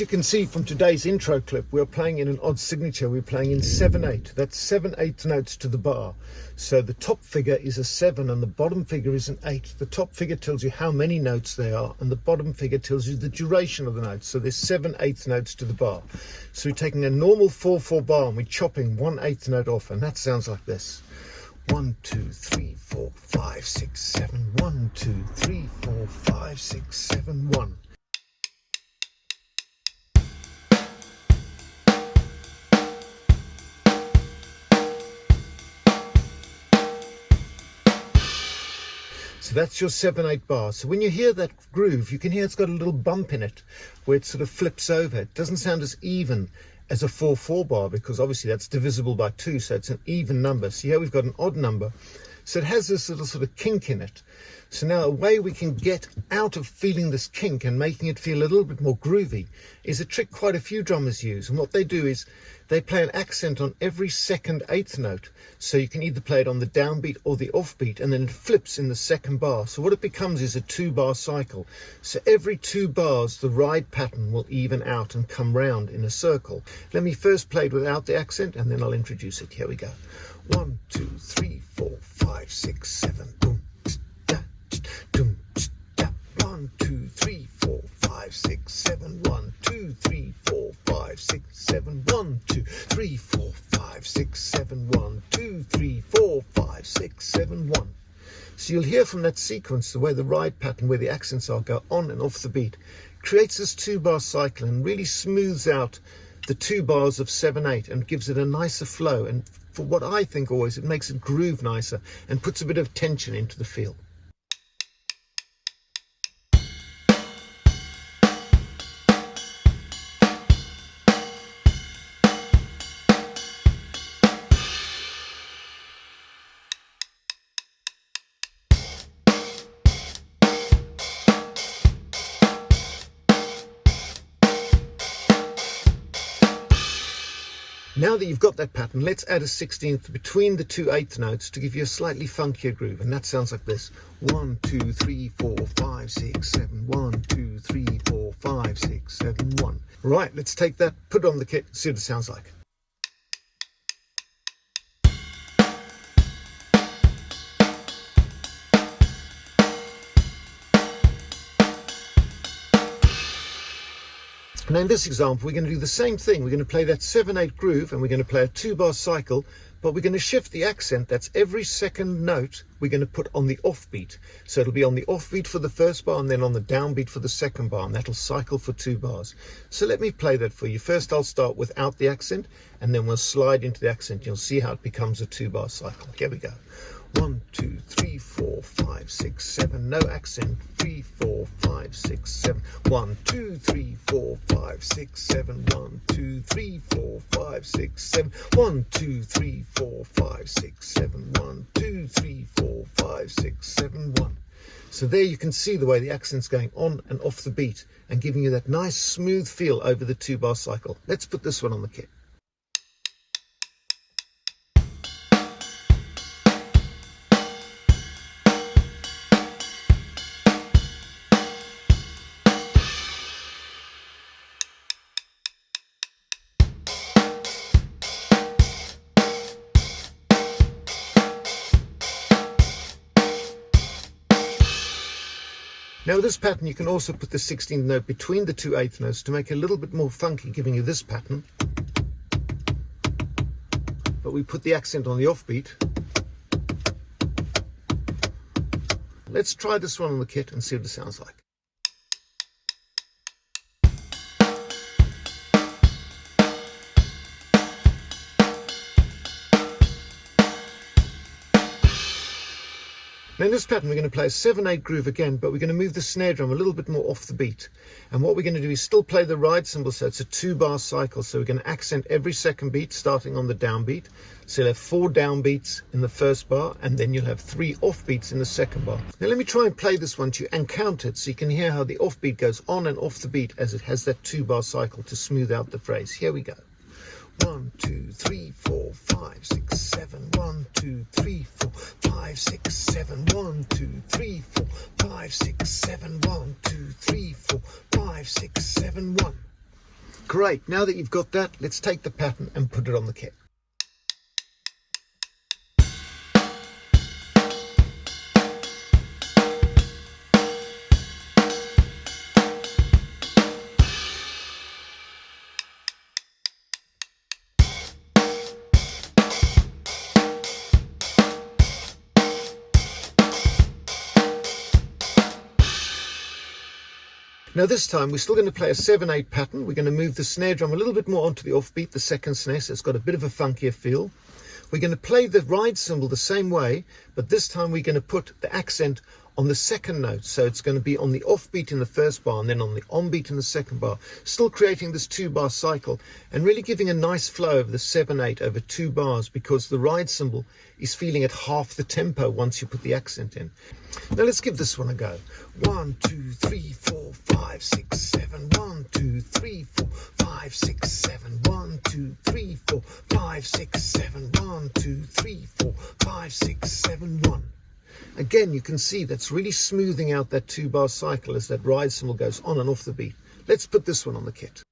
As you can see from today's intro clip, we're playing in an odd signature. We're playing in 7/8. That's 7/8 notes to the bar. So the top figure is a 7 and the bottom figure is an 8. The top figure tells you how many notes there are and the bottom figure tells you the duration of the notes. So there's 7/8 notes to the bar. So we're taking a normal 4/4 bar and we're chopping 1/8 note off, and that sounds like this. 1, 2, 3, 4, 5, 6, 7. 1, 2, 3, 4, 5, 6, 7, 1. So that's your 7/8 bar. So when you hear that groove, you can hear it's got a little bump in it where it sort of flips over. It doesn't sound as even as a 4/4 bar because obviously that's divisible by 2, so it's an even number. So here we've got an odd number. So it has this little sort of kink in it. So now a way we can get out of feeling this kink and making it feel a little bit more groovy is a trick quite a few drummers use. And what they do is they play an accent on every second 8th note. So you can either play it on the downbeat or the offbeat, and then it flips in the second bar. So what it becomes is a 2-bar cycle. So every 2 bars, the ride pattern will even out and come round in a circle. Let me first play it without the accent, and then I'll introduce it. Here we go. 1, 2, 3, 4, 5, 6, 7. Boom. 1, 2, 3, 4, 5, 6, 7. 1, 2, 3, 4, 5, 6, 7. 1, 2, 3, 4, 5, 6, 7. 1, 2, 3, 4, 5, 6, 7, 1. So you'll hear from that sequence the way the ride pattern, where the accents are, go on and off the beat, creates this 2-bar cycle and really smooths out the 2 bars of 7/8 and gives it a nicer flow. And for what I think always, it makes it groove nicer and puts a bit of tension into the feel. Now that you've got that pattern, let's add a 16th between the 2 8th notes to give you a slightly funkier groove, and that sounds like this. 1, 2, 3, 4, 5, 6, 7. 1, 2, 3, 4, 5, 6, 7, 1. Right, let's take that, put it on the kit, see what it sounds like. Now in this example, we're going to do the same thing. We're going to play that 7/8 groove and we're going to play a 2-bar cycle, but we're going to shift the accent. That's every second note we're going to put on the offbeat. So it'll be on the offbeat for the first bar and then on the downbeat for the second bar, and that'll cycle for 2 bars. So let me play that for you. First I'll start without the accent and then we'll slide into the accent. You'll see how it becomes a 2-bar cycle. Here we go. 1, 2, 3, 4, 5, 6, 7. No accent. 3, 4, 5, 6, 7. 1, 2, 3, 4, 5, 6, 7. 1, 2, 3, 4, 5, 6, 7. 1, 2, 3, 4, 5, 6, 7. 1, 2, 3, 4, 5, 6, 7, 1. So there you can see the way the accent's going on and off the beat and giving you that nice smooth feel over the 2-bar cycle. Let's put this one on the kit. Now with this pattern you can also put the 16th note between the 2 8th notes to make it a little bit more funky, giving you this pattern. But we put the accent on the offbeat. Let's try this one on the kit and see what it sounds like. Now in this pattern we're going to play a 7/8 groove again, but we're going to move the snare drum a little bit more off the beat. And what we're going to do is still play the ride cymbal, so it's a 2-bar cycle. So we're going to accent every second beat starting on the downbeat. So you'll have 4 downbeats in the first bar and then you'll have 3 offbeats in the second bar. Now let me try and play this one to you and count it so you can hear how the offbeat goes on and off the beat as it has that 2-bar cycle to smooth out the phrase. Here we go. 1, 2, 3, 4, 5, 6, 7. 1, 2, 3, 4, 5, 6, 7. 1, 2, 3, 4, 5, 6, 7. 1, 2, 3, 4, 5, 6, 7, 1. Great, now that you've got that, let's take the pattern and put it on the kit. Now this time we're still going to play a 7/8 pattern. We're going to move the snare drum a little bit more onto the offbeat, the second snare, so it's got a bit of a funkier feel. We're going to play the ride cymbal the same way, but this time we're going to put the accent on the second note. So it's going to be on the offbeat in the first bar and then on the onbeat in the second bar, still creating this 2-bar cycle and really giving a nice flow over the 7/8 over 2 bars, because the ride cymbal is feeling at half the tempo once you put the accent in. Now let's give this one a go. 1, 2, 3, 4, 5, 6, 7. 1, 2, 3, 4, 5, 6, 7. 1, 2, 3, 4, 5, 6, 7. 1, 2, 3, 4, 5, 6, 7, 1. Again, you can see that's really smoothing out that 2-bar cycle as that ride cymbal goes on and off the beat. Let's put this one on the kit.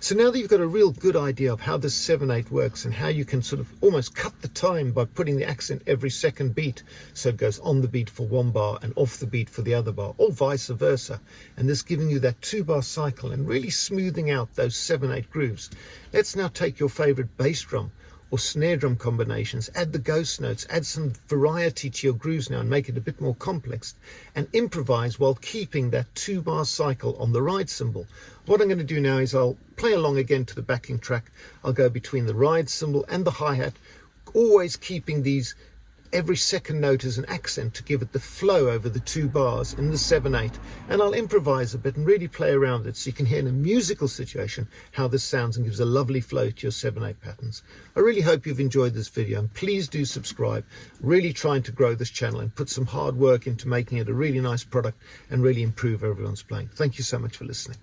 So now that you've got a real good idea of how this 7/8 works and how you can sort of almost cut the time by putting the accent every second beat, so it goes on the beat for 1 bar and off the beat for the other bar, or vice versa, and this giving you that 2-bar cycle and really smoothing out those 7/8 grooves, let's now take your favorite bass drum or snare drum combinations, add the ghost notes, add some variety to your grooves now and make it a bit more complex, and improvise while keeping that 2-bar cycle on the ride cymbal. What I'm going to do now is I'll play along again to the backing track. I'll go between the ride cymbal and the hi-hat, always keeping these every second note as an accent to give it the flow over the 2 bars in the 7/8, and I'll improvise a bit and really play around it so you can hear in a musical situation how this sounds and gives a lovely flow to your 7/8 patterns. I really hope you've enjoyed this video, and please do subscribe. Really trying to grow this channel and put some hard work into making it a really nice product and really improve everyone's playing. Thank you so much for listening.